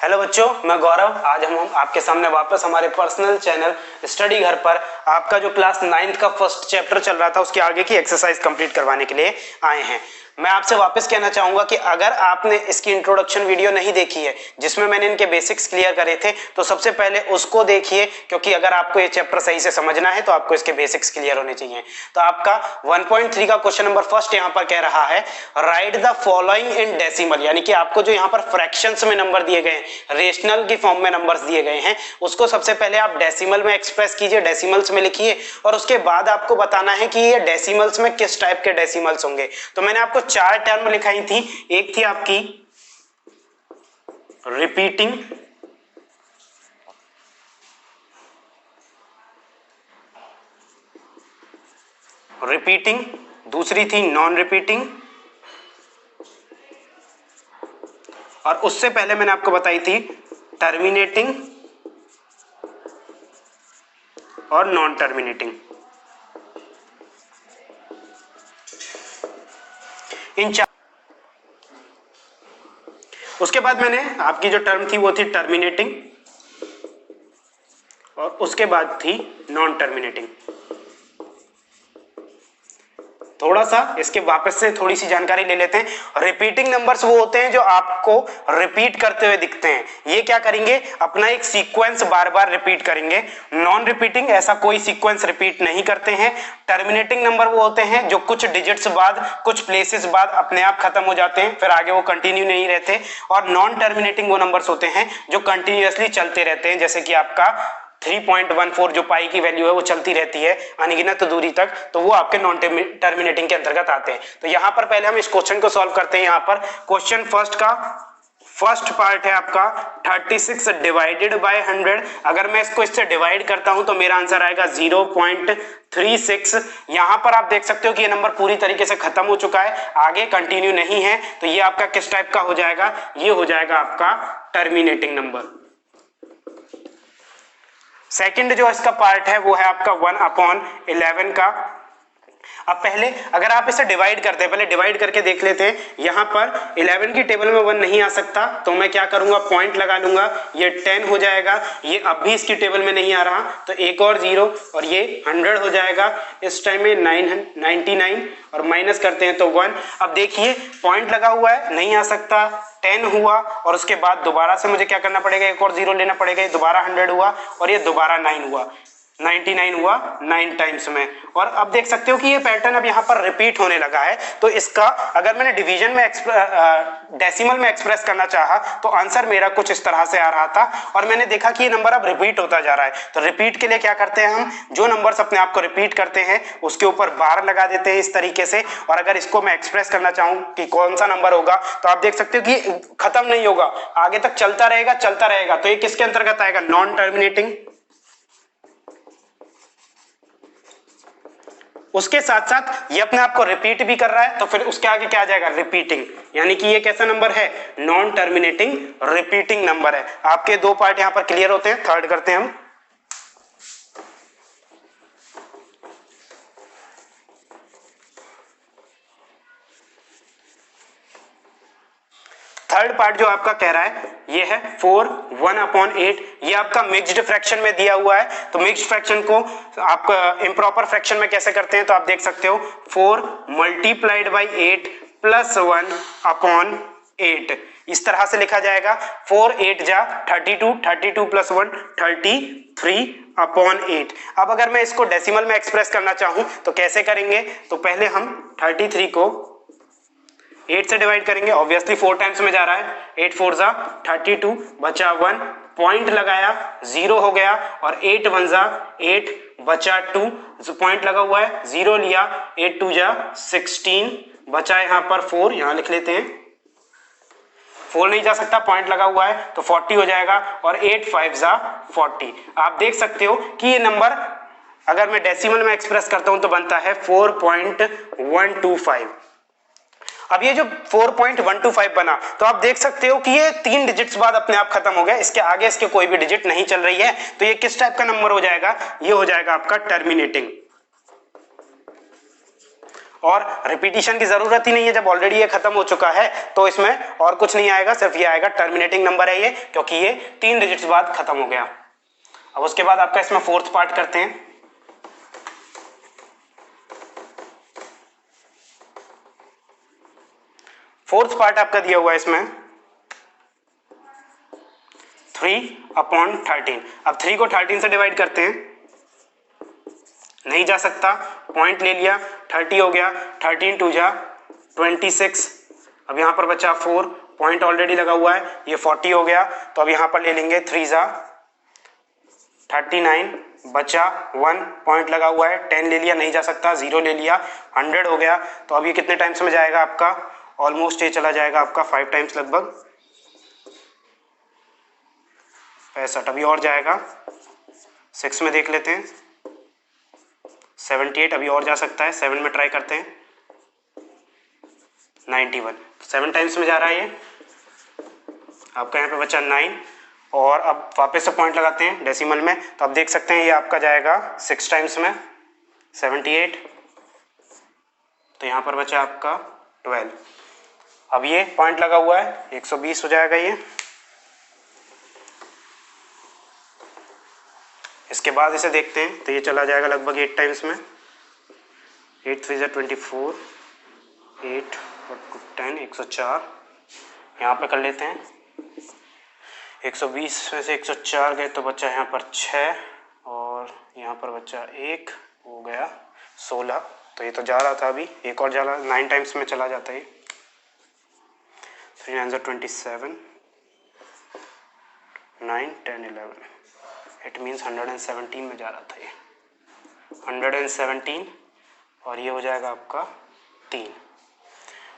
Hello बच्चों, मैं गौरव। आज हम आपके सामने वापस हमारे पर्सनल चैनल स्टडी घर पर आपका जो क्लास 9th का फर्स्ट चैप्टर चल रहा था उसके आगे की एक्सरसाइज कंप्लीट करवाने के लिए आए हैं। मैं आपसे वापस कहना चाहूंगा कि अगर आपने इसकी इंट्रोडक्शन वीडियो नहीं देखी है जिसमें मैंने इनके बेसिक्स क्लियर करे थे तो सबसे पहले उसको देखिए, क्योंकि अगर आपको ये चैप्टर सही से समझना है तो आपको इसके बेसिक्स क्लियर होने चाहिए। तो आपका 1.3 का क्वेश्चन नंबर फर्स्ट यहाँ पर कह रहा है right the following in decimal, यानी कि आपको जो यहाँ पर फ्रैक्शंस में नंबर दिए गए हैं, रेशनल की फॉर्म में नंबर्स दिए गए हैं, उसको सबसे पहले आप डेसिमल में एक्सप्रेस कीजिए, डेसिमल्स में लिखिए और उसके बाद आपको बताना है कि ये डेसिमल्स में किस टाइप के डेसिमल्स होंगे। तो मैंने आपको चार टर्म लिखाई थी। एक थी आपकी रिपीटिंग, दूसरी थी नॉन रिपीटिंग और उससे पहले मैंने आपको बताई थी टर्मिनेटिंग और नॉन टर्मिनेटिंग। इन चार, उसके बाद मैंने आपकी जो टर्म थी वो थी टर्मिनेटिंग और उसके बाद थी नॉन टर्मिनेटिंग। थोड़ा सा इसके वापस से थोड़ी सी जानकारी ले लेते हैं। रिपीटिंग नंबर्स वो होते हैं जो आपको रिपीट करते हुए दिखते हैं, ये क्या करेंगे, अपना एक सीक्वेंस बार बार रिपीट करेंगे। नॉन रिपीटिंग ऐसा कोई सीक्वेंस रिपीट नहीं करते हैं। टर्मिनेटिंग नंबर वो होते हैं जो कुछ डिजिट्स बाद, कुछ प्लेसेस बाद अपने आप खत्म हो जाते हैं, फिर आगे वो कंटिन्यू नहीं रहते। और नॉन टर्मिनेटिंग वो नंबर्स होते हैं जो कंटिन्यूअसली चलते रहते हैं, जैसे कि आपका 3.14 जो पाई की वैल्यू है वो चलती रहती है अनगिनत दूरी तक, तो वो आपके नॉन टर्मिनेटिंग के अंतर्गत आते हैं। तो यहां पर पहले हम इस क्वेश्चन को सॉल्व करते हैं। यहां पर क्वेश्चन फर्स्ट का फर्स्ट पार्ट है आपका 36 डिवाइडेड बाय 100। अगर मैं इसको इससे डिवाइड करता हूं तो मेरा आंसर आएगा 0.36। यहां पर आप देख सकते हो कि ये नंबर पूरी तरीके से खत्म हो चुका है, आगे कंटिन्यू नहीं है, तो ये आपका किस टाइप का हो जाएगा, ये हो जाएगा आपका टर्मिनेटिंग नंबर। सेकंड जो इसका पार्ट है वो है आपका 1/11 का। अब पहले अगर आप इसे डिवाइड करते हैं, पहले डिवाइड करके देख लेते हैं। यहां पर 11 की टेबल में 1 नहीं आ सकता, तो मैं क्या करूंगा, पॉइंट लगा लूंगा, ये 10 हो जाएगा। ये अब भी इसकी टेबल में नहीं आ रहा तो एक और 0 और ये 100 हो जाएगा। इस टाइम में 99 और माइनस करते हैं तो 1। अब देखिए पॉइंट लगा हुआ है, नहीं आ सकता, 10 हुआ और उसके बाद दोबारा से मुझे क्या करना पड़ेगा, एक और 0 लेना पड़ेगा, दोबारा 100 हुआ और ये दोबारा 9 हुआ, 99 हुआ 9 टाइम्स में। और अब देख सकते हो कि ये पैटर्न अब यहाँ पर रिपीट होने लगा है। तो इसका अगर मैंने डिवीजन में डेसिमल में एक्सप्रेस करना चाहा तो आंसर मेरा कुछ इस तरह से आ रहा था और मैंने देखा कि ये नंबर अब रिपीट होता जा रहा है। तो रिपीट के लिए क्या करते हैं, हम जो नंबर्स अपने आप को रिपीट करते हैं उसके ऊपर बार लगा देते हैं इस तरीके से। और अगर इसको मैं एक्सप्रेस करना चाहूं कि कौन सा नंबर होगा तो आप देख सकते हो कि खत्म नहीं होगा, आगे तक चलता रहेगा चलता रहेगा। तो ये किसके अंतर्गत आएगा, नॉन टर्मिनेटिंग। उसके साथ साथ ये अपने आप को रिपीट भी कर रहा है तो फिर उसके आगे क्या आ जाएगा, रिपीटिंग, यानी कि ये कैसा नंबर है, नॉन टर्मिनेटिंग रिपीटिंग नंबर है। आपके दो पार्ट यहां पर क्लियर होते हैं। थर्ड करते हैं हम। थर्ड पार्ट जो आपका कह रहा है ये है 4 1/8। ये आपका मिक्स्ड फ्रैक्शन में दिया हुआ है। तो मिक्स्ड फ्रैक्शन को आप इम्प्रॉपर फ्रैक्शन में कैसे करते हैं, तो आप देख सकते हो 4 मल्टीप्लाइड बाई 8 प्लस 1/8 इस तरह से लिखा जाएगा। 4 8 जा 32, 32 प्लस 1 33/8। अब अगर मैं इसको डेसिमल में एक्सप्रेस करना चाहूं तो कैसे करेंगे, तो पहले हम 33 को 8 से डिवाइड करेंगे, ऑब्वियसली 4 टाइम्स में जा रहा है, 8 4 जा 32 बचा 1, पॉइंट लगाया 0 हो गया और 8 1 जा 8 बचा 2, पॉइंट लगा हुआ है 0 लिया, 8 2 जा 16 बचा यहां पर 4, यहां लिख लेते हैं, 4 नहीं जा सकता, पॉइंट लगा हुआ है तो 40 हो जाएगा और 8 5 जा 40। आप देख सकते हो कि ये नंबर अगर मैं डेसिमल में एक्सप्रेस करता हूं तो बनता है 4.125। अब ये जो 4.125 बना तो आप देख सकते हो कि ये 3 डिजिट्स बाद अपने आप खत्म हो गया, इसके आगे इसके कोई भी डिजिट नहीं चल रही है। तो ये किस टाइप का नंबर हो जाएगा, ये हो जाएगा आपका टर्मिनेटिंग। और रिपीटिशन की जरूरत ही नहीं है, जब ऑलरेडी ये खत्म हो चुका है तो इसमें और कुछ नहीं आएगा, सिर्फ ये आएगा टर्मिनेटिंग नंबर है ये, क्योंकि ये 3 डिजिट्स बाद खत्म हो गया। अब उसके बाद आपका इसमें फोर्थ पार्ट करते हैं। फोर्थ पार्ट आपका दिया हुआ है इसमें 3/13। अब 3 को 13 से डिवाइड करते हैं, नहीं जा सकता, पॉइंट ले लिया, 30 हो गया, 13 2 जा 26। अब यहां पर बचा 4, पॉइंट ऑलरेडी लगा हुआ है, ये 40 हो गया, तो अब यहां पर ले लेंगे 3 जा 39, बचा 1, पॉइंट लगा हुआ है, 10 ले लिया, नहीं जा सकता, 0 ले लिया, 100 हो गया। तो अब ये कितने टाइम्स में जाएगा आपका, ऑलमोस्ट ये चला जाएगा आपका 5 टाइम्स लगभग 65। अभी और जाएगा 6 में देख लेते हैं, 78, अभी और जा सकता है, 7 में ट्राई करते हैं, 91, 7 टाइम्स में जा रहा है ये आपका। यहाँ पे बचा 9 और अब वापस से पॉइंट लगाते हैं डेसिमल में, तो अब देख सकते हैं ये आपका जाएगा 6 टाइम्स में 78, तो यहाँ पर बचा आपका 12। अब ये पॉइंट लगा हुआ है 120 हो जाएगा ये। इसके बाद इसे देखते हैं तो ये चला जाएगा लगभग 8 टाइम्स में, 8 3 24, 8 और 10 104। यहाँ पे कर लेते हैं, 120 में से 104 गए तो बचा यहाँ पर 6 और यहाँ पर बचा 1 हो गया 16। तो ये तो जा रहा था, अभी एक और जा रहा, 9 टाइम्स में चला जाता है ये। 3 9 27, 9 10 11, इट मीन्स 117 में जा रहा था ये, 117 और ये हो जाएगा आपका 3।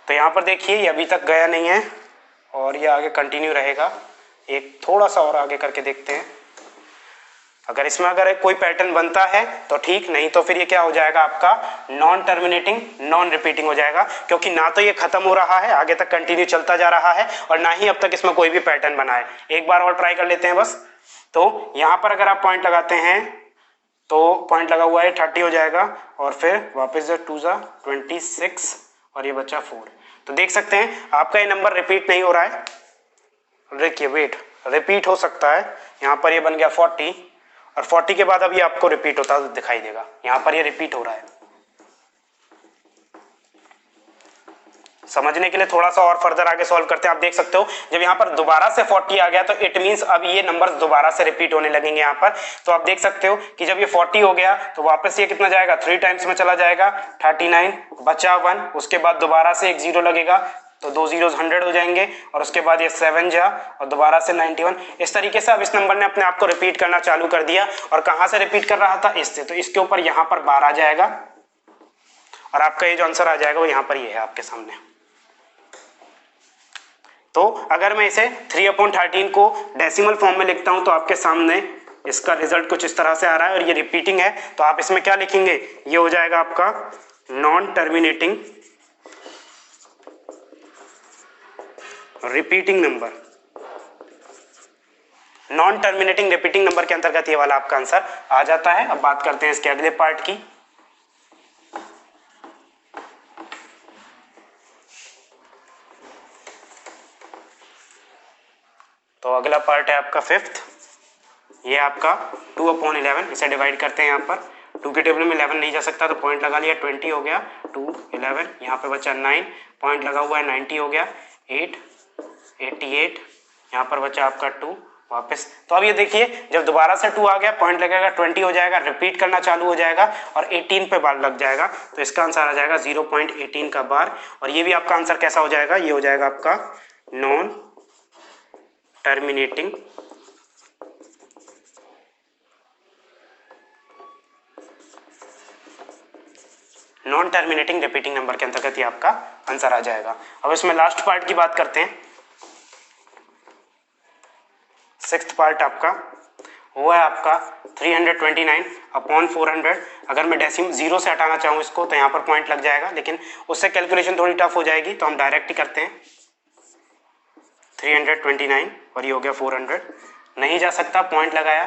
तो यहाँ पर देखिए ये अभी तक गया नहीं है और ये आगे कंटिन्यू रहेगा। एक थोड़ा सा और आगे करके देखते हैं, अगर इसमें अगर कोई पैटर्न बनता है तो ठीक, नहीं तो फिर ये क्या हो जाएगा आपका नॉन टर्मिनेटिंग नॉन रिपीटिंग हो जाएगा, क्योंकि ना तो ये खत्म हो रहा है, आगे तक कंटिन्यू चलता जा रहा है, और ना ही अब तक इसमें कोई भी पैटर्न बना है। एक बार और ट्राई कर लेते हैं बस। तो यहाँ पर अगर आप पॉइंट लगाते हैं तो पॉइंट लगा हुआ है 30 हो जाएगा और फिर वापस 2 जा 26 और ये बचा 4। तो देख सकते हैं आपका ये नंबर रिपीट नहीं हो रहा है। देखिए वेट, रिपीट हो सकता है, यहाँ पर ये बन गया 40 और 40 के बाद अभी आपको रिपीट होता दिखाई देगा, यहाँ पर ये रिपीट हो रहा है। समझने के लिए थोड़ा सा और फर्दर आगे सॉल्व करते हैं। आप देख सकते हो जब यहाँ पर दोबारा से 40 आ गया तो इट मींस अब ये नंबर दोबारा से रिपीट होने लगेंगे यहाँ पर। तो आप देख सकते हो कि जब ये 40 हो गया तो वापस ये कितना जाएगा, 3 टाइम्स में चला जाएगा, 39 बचा 1, उसके बाद दोबारा से एक 0 लगेगा तो 2 zeros 100 हो जाएंगे और उसके बाद ये 7 जा और दोबारा से 91। इस तरीके से अब इस नंबर ने अपने आप को रिपीट करना चालू कर दिया। और कहां से रिपीट कर रहा था, इससे, तो इसके ऊपर यहाँ पर 12 आ जाएगा और आपका ये जो आंसर आ जाएगा वो यहाँ पर ये है आपके सामने। तो अगर मैं इसे 3/13 को डेसिमल फॉर्म में लिखता हूं तो आपके सामने इसका रिजल्ट कुछ इस तरह से आ रहा है और ये रिपीटिंग है, तो आप इसमें क्या लिखेंगे, ये हो जाएगा आपका non terminating repeating number. Non terminating repeating number के अंतर्गत ये वाला आपका आंसर आ जाता है। अब बात करते हैं इसके अगले पार्ट की। तो अगला पार्ट है आपका 5th, ये आपका 2/11। इसे डिवाइड करते हैं, यहाँ पर 2 के टेबल में 11 नहीं जा सकता तो पॉइंट लगा लिया, 20 हो गया, 2 11, यहाँ पे बचा 9, पॉइंट लगा हुआ है, 90 हो गया, 8 88, यहाँ पर बचा आपका 2 वापस। तो अब ये देखिए जब दोबारा से 2 आ गया, पॉइंट लगेगा, 20 हो जाएगा, रिपीट करना चालू हो जाएगा और 18 पे बार लग जाएगा, तो इसका आंसर आ जाएगा 0.18 का बार। और ये भी आपका आंसर कैसा हो जाएगा, ये हो जाएगा आपका नॉन टर्मिनेटिंग रिपीटिंग नंबर के अंतर्गत ये आपका आंसर आ जाएगा। अब इसमें लास्ट पार्ट की बात करते हैं। 6th पार्ट आपका वो है आपका 329/400। अगर मैं डेसिमल 0 से हटाना चाहूँ इसको तो यहाँ पर पॉइंट लग जाएगा, लेकिन उससे कैलकुलेशन थोड़ी टफ हो जाएगी, तो हम डायरेक्ट ही करते हैं। 329 और ये हो गया 400, नहीं जा सकता, पॉइंट लगाया,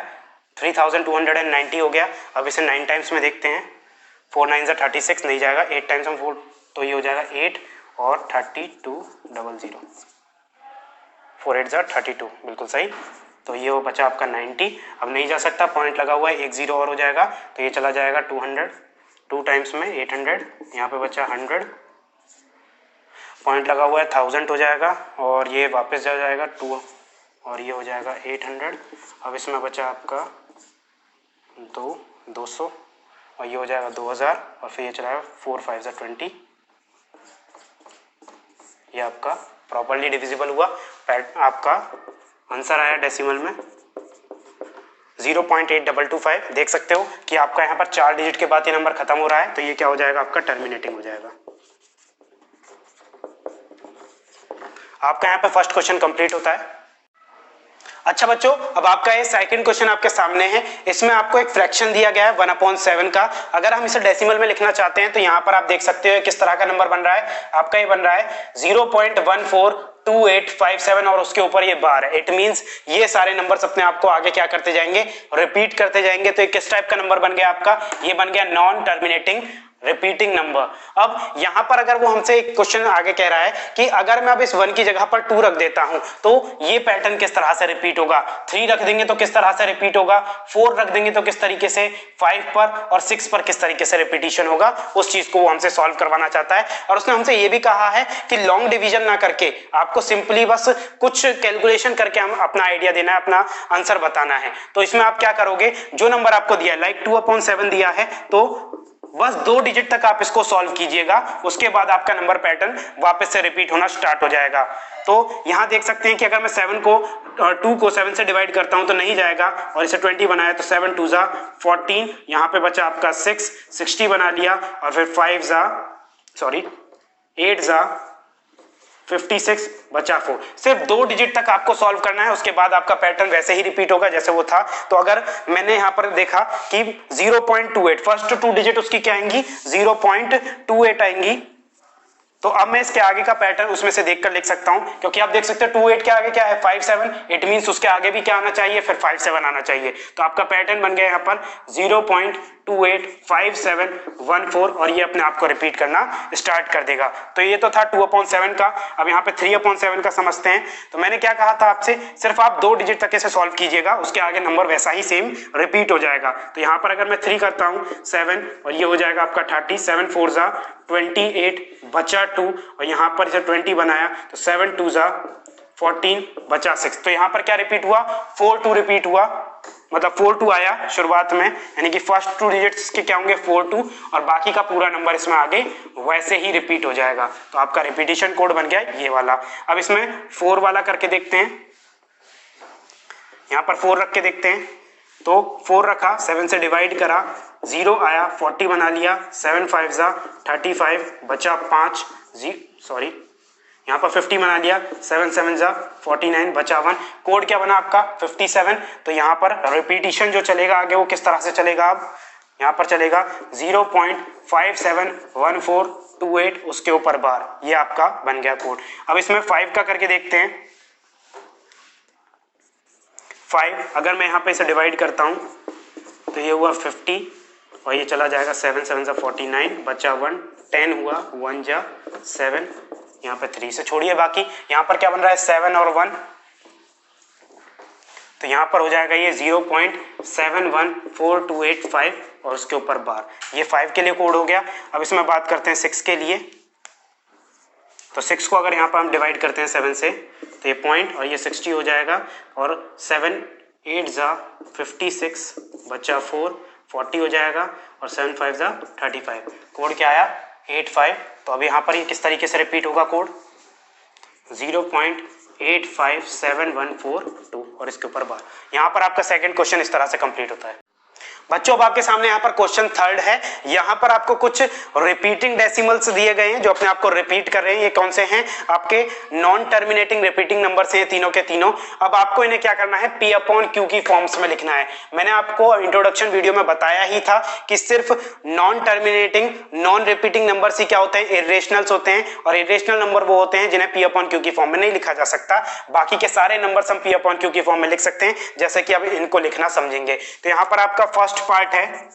3290 हो गया। अब इसे 9 टाइम्स में देखते हैं, 4 9 36 नहीं जाएगा, 8 टाइम्स हम 4 तो ये हो जाएगा 8 और 3200, 4 8 32, बिल्कुल सही। तो ये वो बचा आपका 90। अब नहीं जा सकता, पॉइंट लगा हुआ है, एक 0 और हो जाएगा तो ये चला जाएगा 200, 2 टाइम्स में 800, यहाँ पे बचा 100, पॉइंट लगा हुआ है 1000 हो जाएगा और ये वापस जा जाएगा 2 और ये हो जाएगा 800। अब इसमें बचा आपका 200 और ये हो जाएगा 2000 और फिर ये चलाएगा 4 5 20। ये आपका प्रॉपर्ली डिविजिबल हुआ, आपका आंसर आया डेसिमल में 0.8225। देख सकते हो कि आपका यहाँ पर 4 डिजिट के बाद ये नंबर खत्म हो रहा है, तो ये क्या हो जाएगा आपका टर्मिनेटिंग हो जाएगा। आपका यहाँ पे फर्स्ट क्वेश्चन कंप्लीट होता है। अच्छा बच्चों, अब आपका ये सेकंड क्वेश्चन आपके सामने है। इसमें आपको एक फ्रैक्शन दिया गया है 1/7 का। अगर हम इसे डेसिमल में लिखना चाहते हैं तो यहाँ पर आप देख सकते हो किस तरह का नंबर बन रहा है। आपका ये बन रहा है 0.142857 और उसके ऊपर ये बार है। इट मींस ये सारे नंबर्स अपने आप को आगे क्या करते जाएंगे, रिपीट करते जाएंगे। तो ये किस टाइप का नंबर बन गया आपका, ये बन गया नॉन टर्मिनेटिंग रिपीटिंग नंबर। अब यहां पर अगर वो हमसे एक क्वेश्चन आगे कह रहा है कि अगर मैं अब इस 1 की जगह पर 2 रख देता हूं तो ये पैटर्न किस तरह से रिपीट होगा, 3 रख देंगे तो किस तरह से रिपीट होगा, 4 रख देंगे तो किस तरीके से, 5 पर और 6 पर किस तरीके से रिपीटिशन होगा, उस चीज को वो हमसे सॉल्व करवाना चाहता है। और उसने हमसे ये भी कहा है कि लॉन्ग डिवीजन ना करके आपको सिंपली बस कुछ कैलकुलेशन करके हम अपना आइडिया देना है, अपना आंसर बताना है। तो इसमें आप क्या करोगे, जो नंबर आपको दिया है लाइक 2/7 दिया है तो बस 2 डिजिट तक आप इसको सॉल्व कीजिएगा, उसके बाद आपका नंबर पैटर्न वापस से रिपीट होना स्टार्ट हो जाएगा। तो यहां देख सकते हैं कि अगर मैं 2 को 7 से डिवाइड करता हूं तो नहीं जाएगा और इसे 20 बनाया तो 7 2 14, यहां पे बचा आपका 6 60 बना लिया और फिर 8 56 बचा 4। सिर्फ 2 डिजिट तक आपको सॉल्व करना है, उसके बाद आपका पैटर्न वैसे ही रिपीट होगा जैसे वो था। तो अगर मैंने यहां पर देखा कि 0.28 फर्स्ट 2 डिजिट उसकी क्या आएंगी, 0.28 आएंगी, तो अब मैं इसके आगे का पैटर्न उसमें से देखकर लिख सकता हूं, क्योंकि आप देख सकते हो 28 के आगे क्या है 57, इट मींस उसके आगे भी क्या आना चाहिए, फिर 57 आना चाहिए। तो आपका पैटर्न बन गया यहां पर 0.285714 और ये अपने आप को रिपीट करना स्टार्ट कर देगा। तो ये तो था 2/7 का। अब यहाँ पे 3/7 का समझते हैं। तो मैंने क्या कहा था आपसे, सिर्फ आप 2 डिजिट तक इसे सॉल्व कीजिएगा, उसके आगे नंबर वैसा ही सेम रिपीट हो जाएगा। तो यहाँ पर अगर मैं 3 करता हूँ 7 और ये हो जाएगा आपका 30, 7 4 28 बचा 2 और यहाँ पर इसे 20 बनाया तो 7 2 14 बचा 6। तो यहाँ पर क्या रिपीट हुआ, 4 2 रिपीट हुआ, मतलब 4 2 आया शुरुआत में, यानी कि फर्स्ट 2 डिजिट्स के क्या होंगे 4 2 और बाकी का पूरा नंबर इसमें आगे वैसे ही रिपीट हो जाएगा। तो आपका रिपीटिशन कोड बन गया ये वाला। अब इसमें 4 वाला करके देखते हैं, यहाँ पर 4 रख के देखते हैं। तो 4 रखा, 7 से डिवाइड करा, 0 आया, 40 बना लिया, 7 5 35 बचा 5, यहाँ पर 50 बना लिया, 7 7 49 बचा 1। कोड क्या बना आपका 57। तो यहाँ पर रिपीटिशन जो चलेगा आगे वो किस तरह से चलेगा, अब यहाँ पर चलेगा 0.571428 उसके ऊपर बार, ये आपका बन गया कोड। अब इसमें 5 का करके देखते हैं। 5 अगर मैं यहाँ पे इसे डिवाइड करता हूँ तो ये हुआ 50 और ये चला जाएगा 7 7 49 बचा 1, 10 हुआ 1 7, यहाँ पे 3 से छोड़िए बाकी। यहाँ पर क्या बन रहा है 7 और 1, तो यहाँ पर हो जाएगा ये 0.714285 और उसके ऊपर बार, ये 5 के लिए कोड हो गया। अब इसमें बात करते हैं 6 के लिए। तो 6 को अगर यहाँ पर हम डिवाइड करते हैं 7 से तो ये पॉइंट और ये 60 हो जाएगा और 7 8 56 बचा 4, 40 हो जाएगा और 7 5 35। कोड क्या आया 85। तो अब यहाँ पर ये किस तरीके से रिपीट होगा कोड 0.857142 और इसके ऊपर बार। यहाँ पर आपका सेकंड क्वेश्चन इस तरह से कंप्लीट होता है। बच्चों अब आपके सामने यहाँ पर क्वेश्चन थर्ड है। यहाँ पर आपको कुछ रिपीटिंग डेसिमल्स दिए गए हैं जो अपने आप को रिपीट कर रहे हैं। ये कौन से हैं, आपके नॉन टर्मिनेटिंग रिपीटिंग नंबर्स हैं तीनों के तीनों। अब आपको इन्हें क्या करना है, P/Q की फॉर्म्स में लिखना है। मैंने आपको इंट्रोडक्शन वीडियो में बताया ही था कि सिर्फ non terminating non repeating numbers ही क्या होते हैं, इरेशनल्स होते हैं। और इरेशनल नंबर वो होते हैं जिन्हें P/Q की फॉर्म में नहीं लिखा जा सकता। बाकी के सारे नंबर्स हम P/Q की फॉर्म में लिख सकते हैं, जैसे कि अब इनको लिखना समझेंगे। तो यहाँ पर आपका फर्स्ट पार्ट है,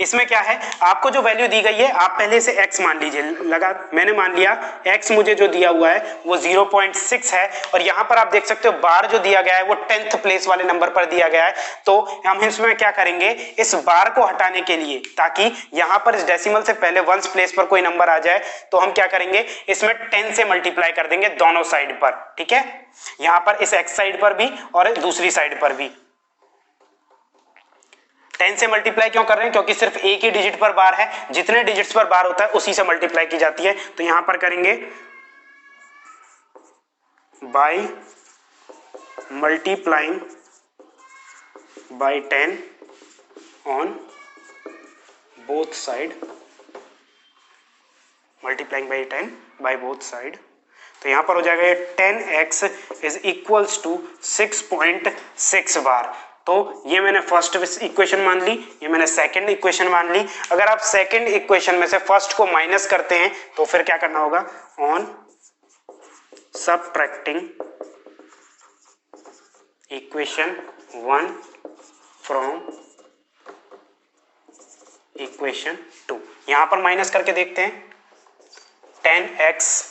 इसमें क्या है, आपको जो वैल्यू दी गई है आप पहले से x मान लीजिए, लगा मैंने मान लिया x मुझे जो दिया हुआ है वो 0.6 है, और यहां पर आप देख सकते हो बार जो दिया गया है वो 10th प्लेस वाले नंबर पर दिया गया है। तो हम इसमें क्या करेंगे, इस बार को हटाने के लिए, ताकि यहां पर इस डेसिमल से पहले वंस प्लेस पर कोई नंबर आ जाए, तो हम क्या करेंगे, इसमें 10 से मल्टीप्लाई कर देंगे दोनों साइड पर। ठीक है, यहां पर इस x साइड पर भी और दूसरी साइड पर भी 10 से मल्टीप्लाई क्यों कर रहे हैं, क्योंकि सिर्फ एक ही डिजिट पर बार है, जितने डिजिट्स पर बार होता है उसी से मल्टीप्लाई की जाती है। तो यहां पर करेंगे by multiplying by 10 on both side, multiplying by 10 by both side. तो यहां पर हो जाएगा ये 10x इज इक्वल्स टू 6.6 बार। तो ये मैंने फर्स्ट इक्वेशन मान ली, ये मैंने सेकंड इक्वेशन मान ली। अगर आप सेकंड इक्वेशन में से फर्स्ट को माइनस करते हैं तो फिर क्या करना होगा, on subtracting equation 1 from equation 2, यहां पर माइनस करके देखते हैं। 10x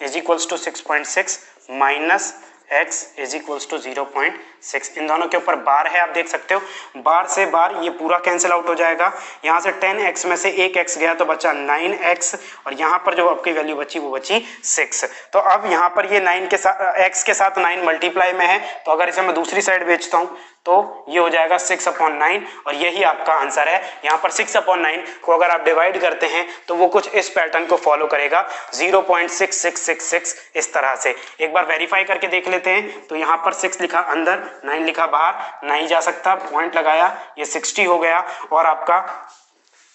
is equals to 6.6 minus x is equals to 0.6, इन दोनों के ऊपर बार है, आप देख सकते हो बार से बार ये पूरा कैंसिल आउट हो जाएगा। यहाँ से 10x में से एक x गया तो बचा 9x, और यहाँ पर जो आपकी वैल्यू बची वो बची 6। तो अब यहाँ पर ये 9 के साथ x के साथ 9 मल्टीप्लाई में है, तो अगर इसे मैं दूसरी साइड बेचता हूँ तो ये हो जाएगा 6/9, और यही आपका आंसर है। यहाँ पर 6/9 को अगर आप डिवाइड करते हैं तो वो कुछ इस पैटर्न को फॉलो करेगा, 0.6666 इस तरह से। एक बार वेरीफाई करके देख लेते हैं। तो यहाँ पर 6 लिखा अंदर, 9 लिखा बाहर, नहीं जा सकता, पॉइंट लगाया, ये 60 हो गया, और आपका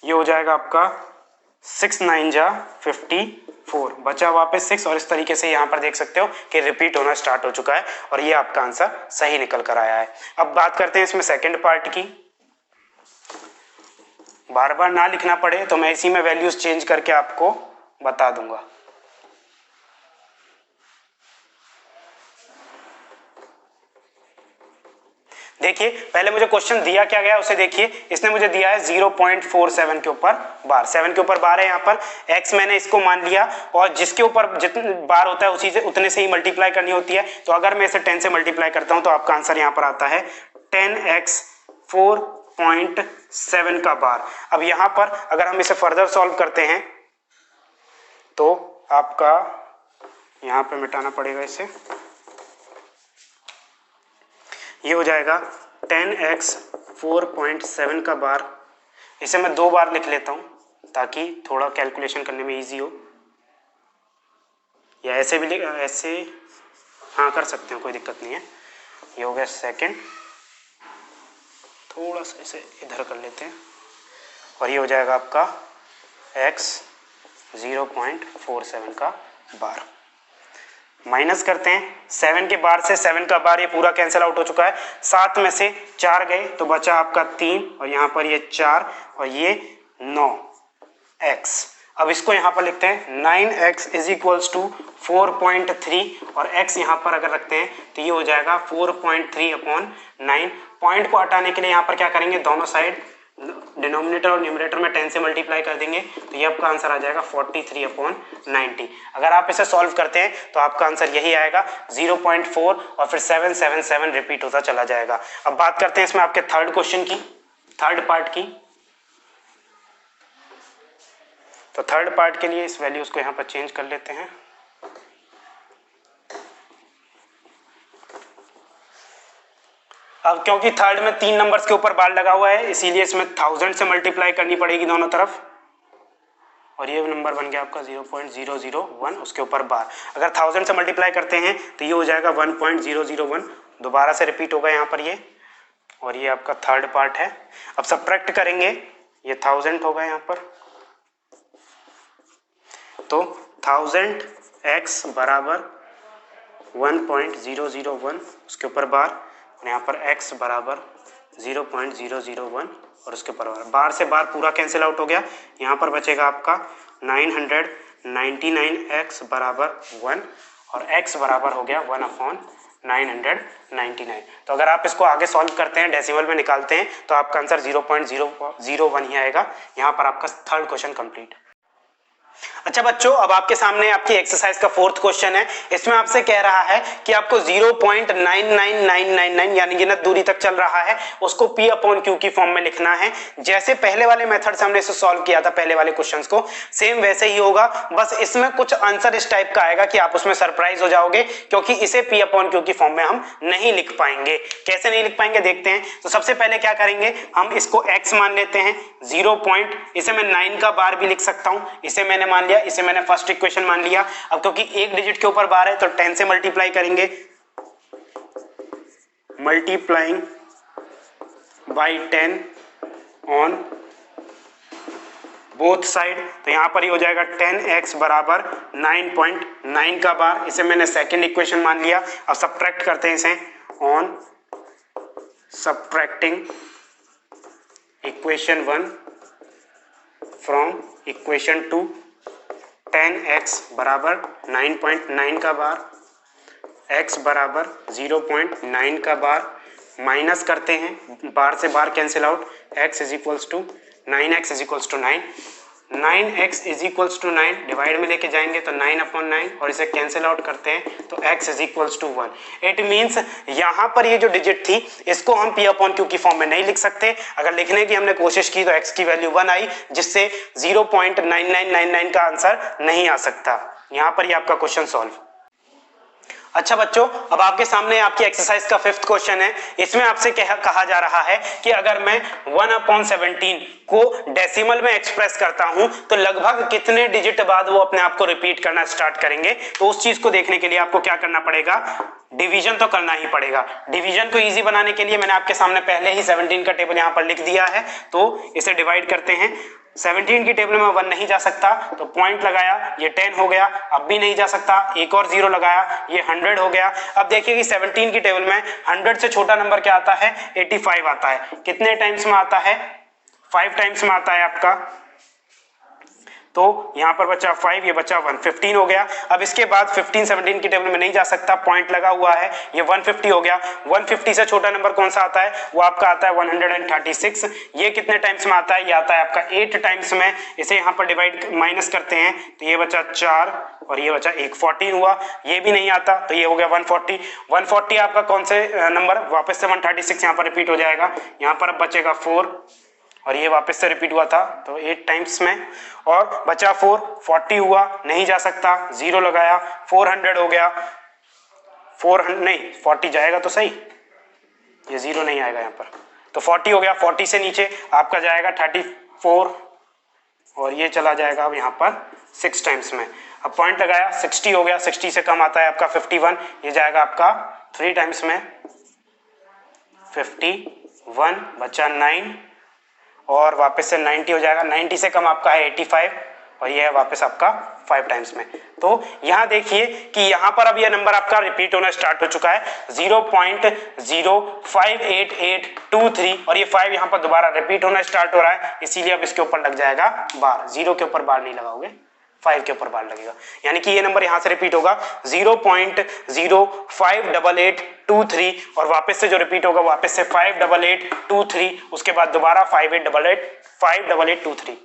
ये हो जाएगा आपका 6 9 जा 54, बचा वापस 6, और इस तरीके से यहाँ पर देख सकते हो कि रिपीट होना स्टार्ट हो चुका है, और ये आपका आंसर सही निकल कर आया है। अब बात करते हैं इसमें सेकंड पार्ट की। बार बार ना लिखना पड़े तो मैं इसी में वैल्यूज चेंज करके आपको बता दूंगा। देखिए पहले मुझे क्वेश्चन दिया क्या गया उसे देखिए, इसने मुझे दिया है 0.47 के ऊपर बार, 7 के ऊपर बार है, यहाँ पर x मैंने इसको मान लिया, और जिसके ऊपर जितने बार होता है उसी से उतने से ही मल्टीप्लाई करनी होती है। तो अगर मैं इसे 10 से मल्टीप्लाई करता हूं तो आपका आंसर यहाँ पर आता है 10x 4.7 का बार। अब यहाँ पर अगर हम इसे फर्दर सॉल्व करते हैं तो आपका यहाँ पे मिटाना पड़ेगा इसे, ये हो जाएगा 10x 4.7 का बार। इसे मैं 2 बार लिख लेता हूं ताकि थोड़ा कैलकुलेशन करने में इजी हो, या ऐसे भी ऐसे हाँ कर सकते हो, कोई दिक्कत नहीं है। ये हो गया सेकंड, थोड़ा सा इसे इधर कर लेते हैं, और ये हो जाएगा आपका x 0.47 का बार। माइनस करते हैं, 7 के बार से 7 का बार ये पूरा कैंसिल आउट हो चुका है, 7 में से 4 गए तो बचा आपका 3, और यहाँ पर ये 4 और ये 9x। अब इसको यहाँ पर लिखते हैं 9x इज इक्वल्स टू 4.3, और x यहाँ पर अगर रखते हैं तो ये हो जाएगा 4.3/9। पॉइंट को हटाने के लिए यहाँ पर क्या करेंगे, दोनों साइड डिनोमिनेटर और न्यूमरेटर में 10 से मल्टीप्लाई कर देंगे, तो ये आपका आंसर आ जाएगा 43/90। अगर आप इसे सॉल्व करते हैं तो आपका आंसर यही आएगा 0.4, और फिर 777 रिपीट होता चला जाएगा। अब बात करते हैं इसमें आपके थर्ड क्वेश्चन की, थर्ड पार्ट की। तो थर्ड पार्ट के लिए इस वैल्यूज को यहाँ पर चेंज कर लेते हैं। अब क्योंकि थर्ड में 3 नंबर्स के ऊपर बार लगा हुआ है, इसीलिए इसमें 1000 से मल्टीप्लाई करनी पड़ेगी दोनों तरफ, और ये नंबर बन गया आपका 0.001, उसके ऊपर बार। अगर 1000 से मल्टीप्लाई करते हैं तो ये हो जाएगा 1.001, दोबारा से रिपीट होगा यहाँ पर ये, और ये आपका थर्ड पार्ट है। अब सब्ट्रैक्ट करेंगे, ये 1000 होगा यहाँ पर, तो 1000x बराबर 1.001, उसके ऊपर बार, यहाँ पर x बराबर 0.001 और उसके ऊपर बार से बार पूरा कैंसिल आउट हो गया। यहाँ पर बचेगा आपका 999x बराबर 1, और x बराबर हो गया 1/9। 999। तो अगर आप इसको आगे सॉल्व करते हैं, डेसिमल में निकालते हैं, तो आपका आंसर 0.001 ही आएगा। यहाँ पर आपका थर्ड क्वेश्चन कंप्लीट। अच्छा बच्चों, अब आपके सामने आपकी एक्सरसाइज का फोर्थ क्वेश्चन है। इसमें आपसे कह रहा है कि आपको 0.99999 यानी गिनत दूरी तक चल रहा है, उसको P अपॉन Q की फॉर्म में लिखना है। जैसे पहले वाले मेथड से हमने इसे सॉल्व किया था, पहले वाले क्वेश्चंस को, सेम वैसे ही होगा, बस इसमें कुछ आंसर इस टाइप का आएगा कि आप उसमें सरप्राइज हो जाओगे, क्योंकि इसे P अपॉन Q की फॉर्म में हम नहीं लिख पाएंगे। कैसे नहीं लिख पाएंगे देखते हैं। तो सबसे पहले क्या करेंगे, हम इसको x मान लेते हैं, 0 पॉइंट, इसे मैं 9 का बार भी लिख सकता हूं, इसे मैंने मान लिया, इसे मैंने फर्स्ट इक्वेशन मान लिया। अब क्योंकि एक डिजिट के ऊपर बार है तो 10 से मल्टीप्लाई करेंगे, multiplying by 10 on both side. तो यहां पर ही हो जाएगा 10x बराबर 9.9 का बार, इसे मैंने सेकेंड इक्वेशन मान लिया। अब सब्ट्रैक्ट करते हैं इसे, on subtracting equation 1 from equation 2, 10x बराबर 9.9 का बार, x बराबर 0.9 का बार, माइनस करते हैं, बार से बार cancel out, x is equals to 9x is equals to 9, 9x is equals to 9 divide में लेके जाएंगे तो 9 अपॉन 9 और इसे कैंसिल आउट करते हैं तो x is equals to 1। It means यहां पर ये जो डिजिट थी इसको हम P अपॉन Q की फॉर्म में नहीं लिख सकते। अगर लिखने की हमने कोशिश की तो x की वैल्यू 1 आई, जिससे 0.9999 का आंसर नहीं आ सकता। यहां पर ये आपका क्वेश्चन सॉल्व। अच्छा बच्चों, अब आपके सामने आपकी एक्सरसाइज का फिफ्थ क्वेश्चन है। इसमें आपसे कहा जा रहा है कि अगर मैं 1/17 को डेसिमल में एक्सप्रेस करता हूं तो लगभग कितने डिजिट बाद वो अपने आप को रिपीट करना स्टार्ट करेंगे। तो उस चीज को देखने के लिए आपको क्या करना पड़ेगा, डिवीजन तो करना ही पड़ेगा। डिवीजन को इजी बनाने के लिए मैंने आपके सामने पहले ही 17 का टेबल यहां पर लिख दिया है, तो इसे डिवाइड करते हैं। 17 की टेबल में 1 नहीं जा सकता तो पॉइंट लगाया, ये 10 हो गया, अब भी नहीं जा सकता, एक और 0 लगाया, ये 100 हो गया। अब देखिए कि 17 की टेबल में 100 से छोटा नंबर क्या आता है, 85 आता है। कितने टाइम्स में आता है, 5 टाइम्स में आता है आपका। तो यहां पर बचा 5, ये बचा 1, 15 हो गया। अब इसके बाद 15 17 की टेबल में नहीं जा सकता, पॉइंट लगा हुआ है, ये 150 हो गया। 150 से छोटा नंबर कौन सा आता है, वो आपका आता है 136। ये कितने टाइम्स में आता है, ये आता है आपका 8 टाइम्स में। इसे यहां पर डिवाइड माइनस करते हैं तो ये बचा 4 और ये बचा 1, 14 हुआ। ये भी नहीं आता तो ये हो गया 140। 140 आपका कौन से नंबर, वापस से 136 यहां पर रिपीट हो जाएगा। यहां पर अब बचेगा 4 और ये वापस से रिपीट हुआ था तो 8 टाइम्स में, और बचा 4, 40 हुआ, नहीं जा सकता, 0 लगाया, 400 हो गया। 400 नहीं, 40 जाएगा तो सही, ये 0 नहीं आएगा यहाँ पर, तो 40 हो गया। 40 से नीचे आपका जाएगा 34 और ये चला जाएगा अब यहाँ पर 6 टाइम्स में। अब पॉइंट लगाया, 60 हो गया, 60 से कम आता है आपका 51, ये जाएगा आपका 3 टाइम्स में, 51 बचा 9 और वापस से 90 हो जाएगा। 90 से कम आपका है 85 और ये है वापस आपका 5 टाइम्स में। तो यहां देखिए कि यहां पर अब ये नंबर आपका रिपीट होना स्टार्ट हो चुका है, 0.058823 और ये 5 यहां पर दोबारा रिपीट होना स्टार्ट हो रहा है, इसीलिए अब इसके ऊपर लग जाएगा बार। 0 के ऊपर बार नहीं लगाओगे, 5 के ऊपर बार लगेगा, यानी कि ये नंबर यहां से रिपीट होगा 0.058823 और वापस से जो रिपीट होगा वापस से 58823, उसके बाद दोबारा 58823।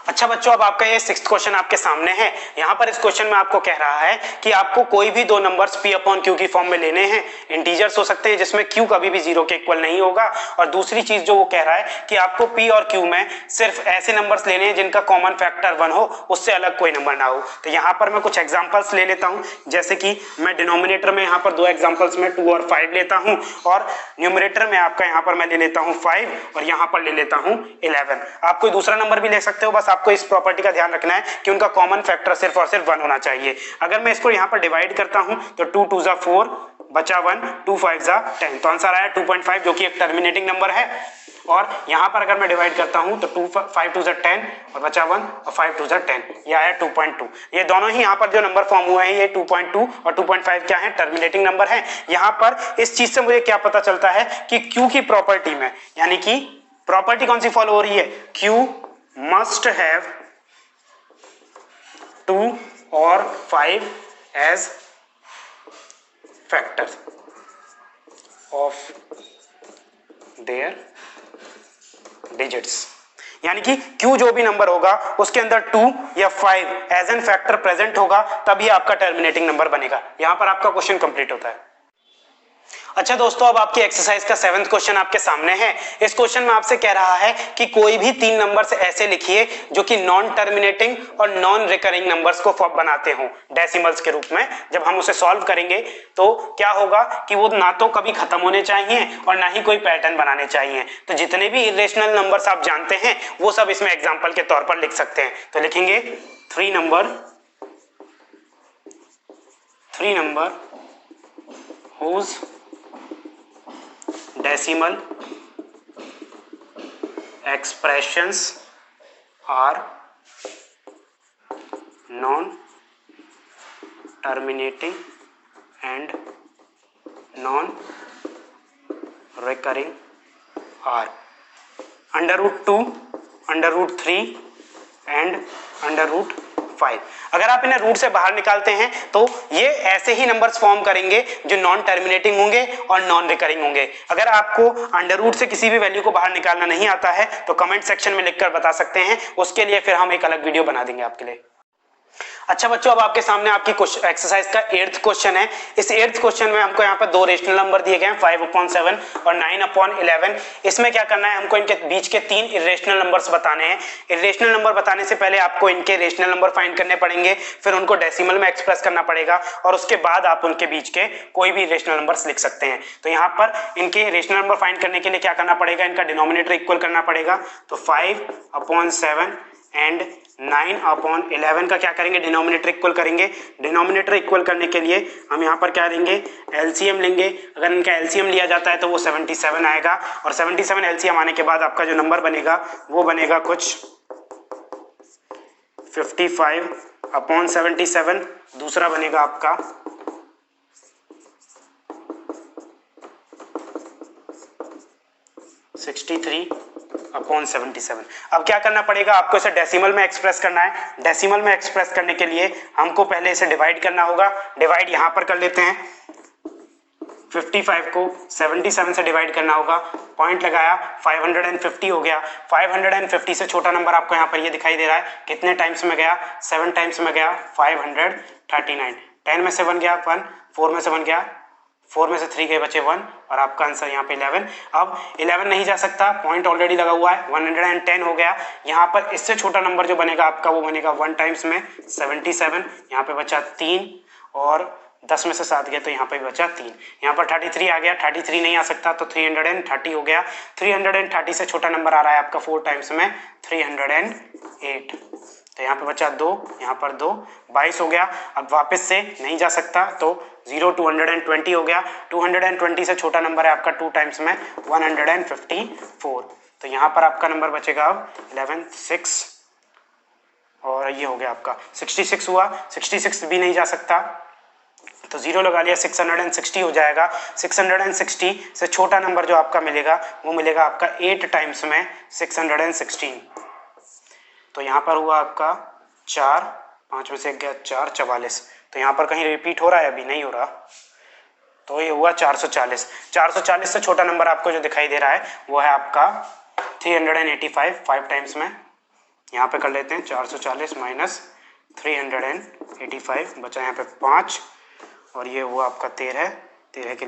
अच्छा बच्चों, अब आपका ये 6th क्वेश्चन आपके सामने है। यहां पर इस क्वेश्चन में आपको कह रहा है कि आपको कोई भी दो नंबर्स P अपॉन Q की फॉर्म में लेने हैं। इंटीजर्स हो सकते हैं जिसमें Q कभी भी 0 के इक्वल नहीं होगा, और दूसरी चीज जो वो कह रहा है कि आपको P और Q में सिर्फ ऐसे नंबर्स लेने हैं जिनका कॉमन फैक्टर 1 हो, उससे अलग कोई नंबर ना हो। तो यहाँ पर मैं कुछ एग्जाम्पल्स ले लेता हूँ, जैसे कि मैं डिनोमिनेटर में यहाँ पर 2 एग्जाम्पल्स में 2 और 5 लेता हूँ, और न्यूमरेटर में आपका यहाँ पर मैं ले लेता हूँ 5 और यहाँ पर ले लेता हूँ 11। आप कोई दूसरा नंबर भी ले सकते हो, बस आपको इस प्रॉपर्टी का ध्यान रखना है कि उनका कॉमन फैक्टर सिर्फ और सिर्फ 1 होना चाहिए। अगर मैं इसको यहाँ पर डिवाइड करता हूं तो 2 2 जा 4 बचा 1, 2 5 जा 10, तो आंसर आया 2.5 जो कि एक टर्मिनेटिंग नंबर है। और यहाँ पर अगर मैं डिवाइड करता हूं तो 2 5 2 जा 10 और बचा 1 और 5 2 जा 10, ये आया 2.2। ये दोनों ही यहाँ पर जो नंबर फॉर्म हुए हैं ये 2.2 और 2.5 क्या है, टर्मिनेटिंग नंबर है। यहाँ पर इस चीज से मुझे क्या पता चलता है कि Q की प्रॉपर्टी में, यानी कि प्रॉपर्टी कौन सी फॉलो हो रही है, Q must have 2 or 5 as factor of their digits, यानी कि Q जो भी नंबर होगा उसके अंदर 2 या 5 एज एन फैक्टर प्रेजेंट होगा तभी आपका टर्मिनेटिंग नंबर बनेगा। यहां पर आपका क्वेश्चन कंप्लीट होता है। अच्छा दोस्तों, अब आपकी एक्सरसाइज का 7th क्वेश्चन आपके सामने है। इस क्वेश्चन में आपसे कह रहा है कि कोई भी 3 नंबर्स ऐसे लिखिए जो कि नॉन टर्मिनेटिंग और नॉन रिकरिंग नंबर्स को बनाते हो डेसिमल्स के रूप में। जब हम उसे सॉल्व करेंगे तो क्या होगा कि वो ना तो कभी खत्म होने चाहिए और ना ही कोई पैटर्न बनाने चाहिए। तो जितने भी इरेशनल नंबर्स आप जानते हैं वो सब इसमें एग्जाम्पल के तौर पर लिख सकते हैं। तो लिखेंगे 3 number whose decimal expressions are non-terminating and non-recurring are √2, √3 and √5। अगर आप इन्हें रूट से बाहर निकालते हैं तो ये ऐसे ही नंबर्स फॉर्म करेंगे जो नॉन टर्मिनेटिंग होंगे और नॉन रिकरिंग होंगे। अगर आपको अंडर रूट से किसी भी वैल्यू को बाहर निकालना नहीं आता है तो कमेंट सेक्शन में लिखकर बता सकते हैं, उसके लिए फिर हम एक अलग वीडियो बना देंगे आपके लिए। अच्छा बच्चों, अब आपके सामने आपकी एक्सरसाइज का 8th क्वेश्चन है। इस 8th क्वेश्चन में हमको यहाँ पर 2 रेशनल नंबर दिए गए हैं 5/7 और 9/11। इसमें क्या करना है, हमको इनके बीच के 3 इरेशनल नंबर्स बताने हैं। इरेशनल नंबर बताने से पहले आपको इनके रेशनल नंबर फाइंड करने पड़ेंगे, फिर उनको डेसिमल में एक्सप्रेस करना पड़ेगा और उसके बाद आप उनके बीच के कोई भी रेशनल नंबर्स लिख सकते हैं। तो यहाँ पर इनके रेशनल नंबर फाइंड करने के लिए क्या करना पड़ेगा, इनका डिनोमिनेटर इक्वल करना पड़ेगा। तो 5/7 एंड 9/11 का क्या करेंगे, डिनोमिनेटर इक्वल करेंगे। डिनोमिनेटर इक्वल करने के लिए हम यहाँ पर क्या लेंगे, एलसीएम लेंगे। अगर इनका एलसीएम लिया जाता है तो वो 77 आएगा और 77 एलसीएम आने के बाद आपका जो नंबर बनेगा वो बनेगा कुछ 55/77। दूसरा बनेगा आपका 63/77। अब क्या करना पड़ेगा, आपको इसे डेसिमल में एक्सप्रेस करना है। डेसिमल में एक्सप्रेस करने के लिए हमको पहले इसे डिवाइड करना होगा। डिवाइड यहां पर कर लेते हैं, 55 को 77 से डिवाइड करना होगा। पॉइंट लगाया, 550 हो गया। 550 से छोटा नंबर आपको यहाँ पर ये दिखाई दे रहा है, कितने टाइम्स में गया, 7 टाइम्स में गया, 539। 10 में से 1 गया 1, 4 में से 1 गया, 4 में से 3 गए, बचे 1 और आपका आंसर यहाँ पे 11। अब 11 नहीं जा सकता, पॉइंट ऑलरेडी लगा हुआ है, 110 हो गया। यहाँ पर इससे छोटा नंबर जो बनेगा आपका वो बनेगा 1 टाइम्स में 77। यहाँ पे बचा 3 और 10 में से 7 गया तो यहाँ पे बचा 3। यहाँ पर 33 आ गया, 33 नहीं आ सकता तो 330 हो गया। 330 से छोटा नंबर आ रहा है आपका 4 टाइम्स में 308। तो यहाँ पे बचा 2, यहाँ पर 2, 22 हो गया। अब वापस से नहीं जा सकता तो 0 to 120 हो गया। 220 से छोटा नंबर है आपका 2 टाइम्स में 154। तो यहाँ पर आपका नंबर बचेगा अब 11, 6 और ये हो गया आपका 66 हुआ। 66 भी नहीं जा सकता तो 0 लगा लिया, 660 हो जाएगा। 660 से छोटा नंबर जो आपका मिलेगा वो मिलेगा आपका 8 टाइम्स में 616। तो यहाँ पर हुआ आपका 4, 5 में से 1 गया 4, 44। तो यहाँ पर कहीं रिपीट हो रहा है, अभी नहीं हो रहा, तो ये हुआ 440। 440 से छोटा नंबर आपको जो दिखाई दे रहा है वो है आपका 385, 5 टाइम्स में। यहाँ पे कर लेते हैं 440 माइनस 385, बचा यहाँ पे 5 और ये हुआ आपका 13। 13 के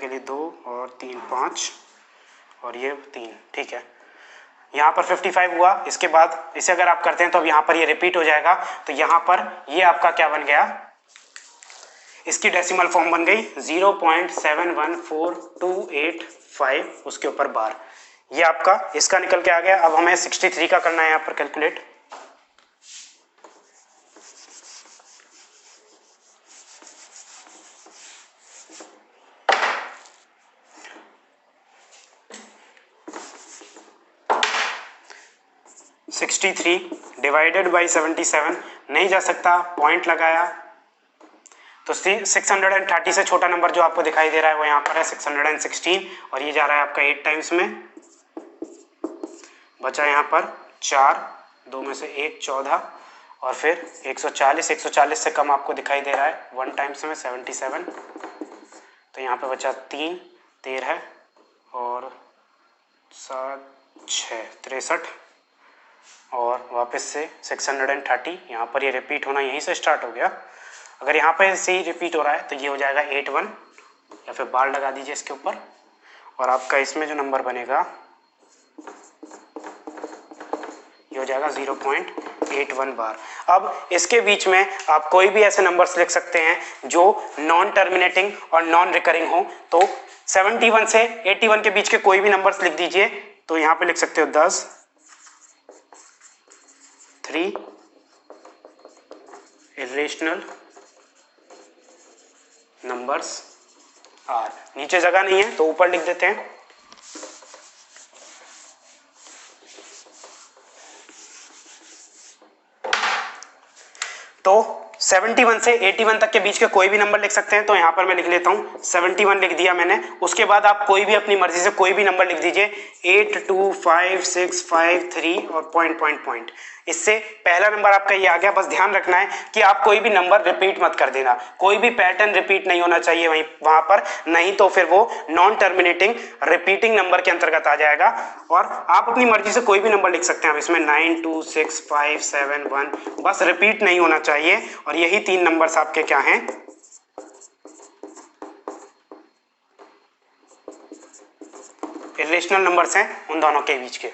लिए 2 और 3 5 और ये 3, ठीक है। यहाँ पर 55 हुआ। इसके बाद इसे अगर आप करते हैं तो अब यहाँ पर ये रिपीट हो जाएगा। तो यहाँ पर ये आपका क्या बन गया, इसकी डेसिमल फॉर्म बन गई 0.714285, उसके ऊपर बार। ये आपका इसका निकल के आ गया। अब हमें 63 का करना है यहाँ पर कैलकुलेट। डिवाइडेड बाई 77 नहीं जा सकता, पॉइंट लगाया तो 630 से छोटा नंबर जो आपको दिखाई दे रहा है वो यहाँ पर है 616 और ये जा रहा है आपका 8 टाइम्स में। बचा यहाँ पर 4, 2 में से 1 14 और फिर 140 से कम आपको दिखाई दे रहा है 1 टाइम्स में 77, तो यहाँ पे बचा 3, 13 और 7, 6, 63 और वापस से 630। यहाँ पर ये रिपीट होना यहीं से स्टार्ट हो गया। अगर यहाँ पर से ही रिपीट हो रहा है तो ये हो जाएगा 81 या फिर बार लगा दीजिए इसके ऊपर, और आपका इसमें जो नंबर बनेगा ये हो जाएगा 0.81 बार। अब इसके बीच में आप कोई भी ऐसे नंबर्स लिख सकते हैं जो नॉन टर्मिनेटिंग और नॉन रिकरिंग हो। तो 71 से 81 के बीच के कोई भी नंबर्स लिख दीजिए। तो यहाँ पे लिख सकते हो 10, 3 इर्रेशनल नंबर्स आर। नीचे जगह नहीं है तो ऊपर लिख देते हैं। तो 71 से 81 तक के बीच के कोई भी नंबर लिख सकते हैं। तो यहाँ पर मैं लिख लेता हूँ 71 लिख दिया मैंने। उसके बाद आप कोई भी अपनी मर्जी से कोई भी नंबर लिख दीजिए 8, 2, 5, 6, 5, 3 और पॉइंट। इससे पहला नंबर आपका ये आ गया। बस ध्यान रखना है कि आप कोई भी नंबर रिपीट मत कर देना, कोई भी पैटर्न रिपीट नहीं होना चाहिए वहां पर, नहीं तो फिर वो नॉन टर्मिनेटिंग रिपीटिंग नंबर के अंतर्गत आ जाएगा। और आप अपनी मर्जी से कोई भी नंबर लिख सकते हैं। अब इसमें 9, 2, 6, 5, 7, 1, बस रिपीट नहीं होना चाहिए। और यही 3 नंबर्स आपके क्या हैं, इर्रेशनल नंबर्स हैं उन दोनों के बीच के।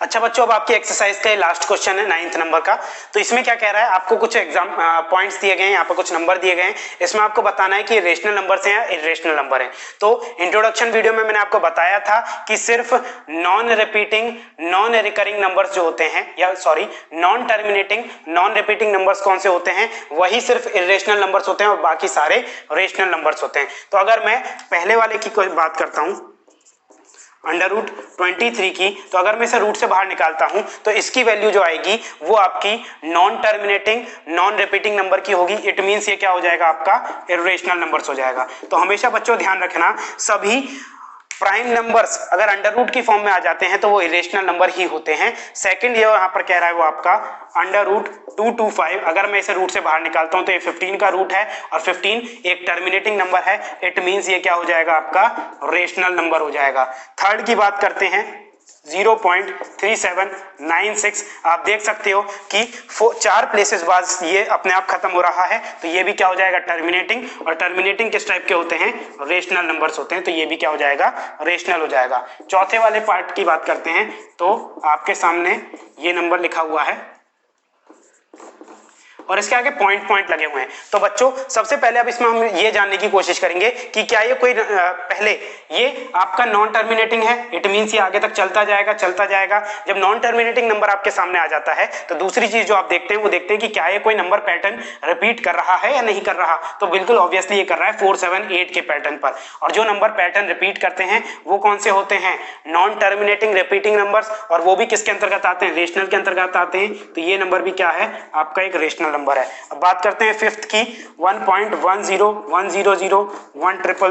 अच्छा बच्चों, अब आपकी एक्सरसाइज का लास्ट क्वेश्चन है 9th नंबर का। तो इसमें क्या कह रहा है, आपको कुछ एग्जाम पॉइंट्स दिए गए हैं, यहाँ पर कुछ नंबर दिए गए हैं। इसमें आपको बताना है कि रेशनल नंबर हैं या इर्रेशनल नंबर हैं। तो इंट्रोडक्शन वीडियो में मैंने आपको बताया था कि सिर्फ non repeating non recurring numbers जो होते हैं, या sorry non terminating non repeating numbers कौन से होते हैं, वही सिर्फ इर्रेशनल नंबर्स होते हैं और बाकी सारे रेशनल नंबर्स होते हैं। तो अगर मैं पहले वाले की कोई बात करता हूँ √23 की, तो अगर मैं इसे रूट से बाहर निकालता हूं तो इसकी वैल्यू जो आएगी वो आपकी non terminating non repeating number की होगी। इट मींस ये क्या हो जाएगा, आपका इर्रेशनल नंबर्स हो जाएगा। तो हमेशा बच्चों ध्यान रखना, सभी प्राइम नंबर्स अगर अंडर रूट की फॉर्म में आ जाते हैं तो वो इरेशनल नंबर ही होते हैं। सेकंड ये यहाँ पर कह रहा है वो आपका √225, अगर मैं इसे रूट से बाहर निकालता हूं तो ये 15 का रूट है और 15 एक टर्मिनेटिंग नंबर है। इट मींस ये क्या हो जाएगा, आपका रेशनल नंबर हो जाएगा। थर्ड की बात करते हैं 0.3796। आप देख सकते हो कि 4 प्लेसेस बाद ये अपने आप खत्म हो रहा है, तो ये भी क्या हो जाएगा, टर्मिनेटिंग। और टर्मिनेटिंग किस टाइप के होते हैं, रेशनल नंबर्स होते हैं, तो ये भी क्या हो जाएगा, रेशनल हो जाएगा। चौथे वाले पार्ट की बात करते हैं तो आपके सामने ये नंबर लिखा हुआ है और इसके आगे पॉइंट लगे हुए हैं। तो बच्चों सबसे पहले अब इसमें हम ये जानने की कोशिश करेंगे कि क्या ये कोई पहले ये आपका नॉन टर्मिनेटिंग है, इट मींस ये आगे तक चलता जाएगा। जब नॉन टर्मिनेटिंग नंबर आपके सामने आ जाता है तो दूसरी चीज जो आप देखते हैं वो देखते हैं कि क्या ये कोई नंबर पैटर्न रिपीट कर रहा है या नहीं कर रहा। तो बिल्कुल ऑब्वियसली ये कर रहा है 4, 7, 8 के पैटर्न पर। और जो नंबर पैटर्न रिपीट करते हैं वो कौन से होते हैं, नॉन टर्मिनेटिंग रिपीटिंग नंबर्स, और वो भी किसके अंतर्गत आते हैं, रेशनल के अंतर्गत आते हैं। तो ये नंबर भी क्या है, आपका एक रेशनल नंबर है। अब बात करते हैं फिफ्थ की 1.10 100 100 100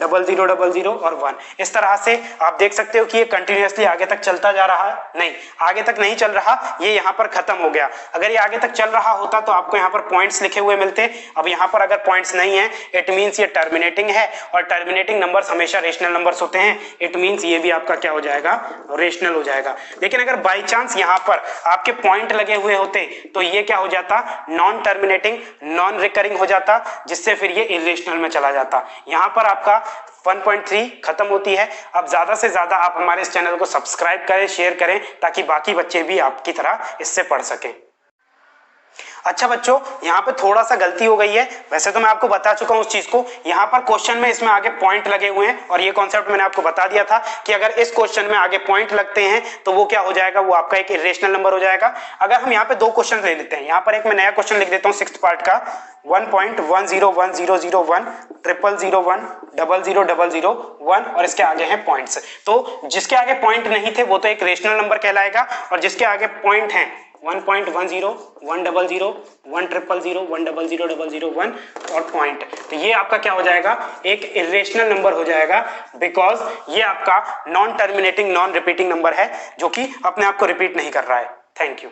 10000 और 1। इस तरह से आप देख सकते हो कि ये कंटिन्यूअसली आगे तक चलता जा रहा है, नहीं आगे तक नहीं चल रहा, ये यहाँ पर खत्म हो गया। अगर ये आगे तक चल रहा होता तो आपको यहाँ पर पॉइंट्स लिखे हुए मिलते। अब यहाँ पर अगर पॉइंट्स नहीं है इट मींस ये टर्मिनेटिंग है, और टर्मिनेटिंग नंबर्स हमेशा रेशनल नंबर्स होते हैं। इट मींस ये भी आपका क्या हो जाएगा, रेशनल हो जाएगा। लेकिन अगर बाई चांस यहाँ पर आपके पॉइंट लगे हुए होते तो ये क्या हो जाता, नॉन टर्मिनेटिंग नॉन रिकरिंग हो जाता, जिससे फिर ये इरेशनल में चला जाता। यहाँ पर आपका 1.3 खत्म होती है। अब ज्यादा से ज्यादा आप हमारे इस चैनल को सब्सक्राइब करें, शेयर करें, ताकि बाकी बच्चे भी आपकी तरह इससे पढ़ सकें। अच्छा बच्चों, यहाँ पे थोड़ा सा गलती हो गई है, वैसे तो मैं आपको बता चुका हूँ उस चीज को। यहाँ पर क्वेश्चन में इसमें आगे पॉइंट लगे हुए हैं, और ये कॉन्सेप्ट मैंने आपको बता दिया था कि अगर इस क्वेश्चन में आगे पॉइंट लगते हैं तो वो क्या हो जाएगा, वो आपका एक इरेशनल नंबर हो जाएगा। अगर हम यहाँ पे 2 क्वेश्चन ले लेते हैं, यहाँ पर एक मैं नया क्वेश्चन लिख देता हूँ 6th पार्ट का 1.101001 0001 000001, और इसके आगे हैं पॉइंट्स। तो जिसके आगे पॉइंट नहीं थे वो तो एक रेशनल नंबर कहलाएगा, और जिसके आगे पॉइंट हैं 1.10 100 100 10000 1000001 और पॉइंट, तो ये आपका क्या हो जाएगा, एक इरेशनल नंबर हो जाएगा, बिकॉज ये आपका non terminating non repeating number है जो कि अपने आप को रिपीट नहीं कर रहा है। Thank you.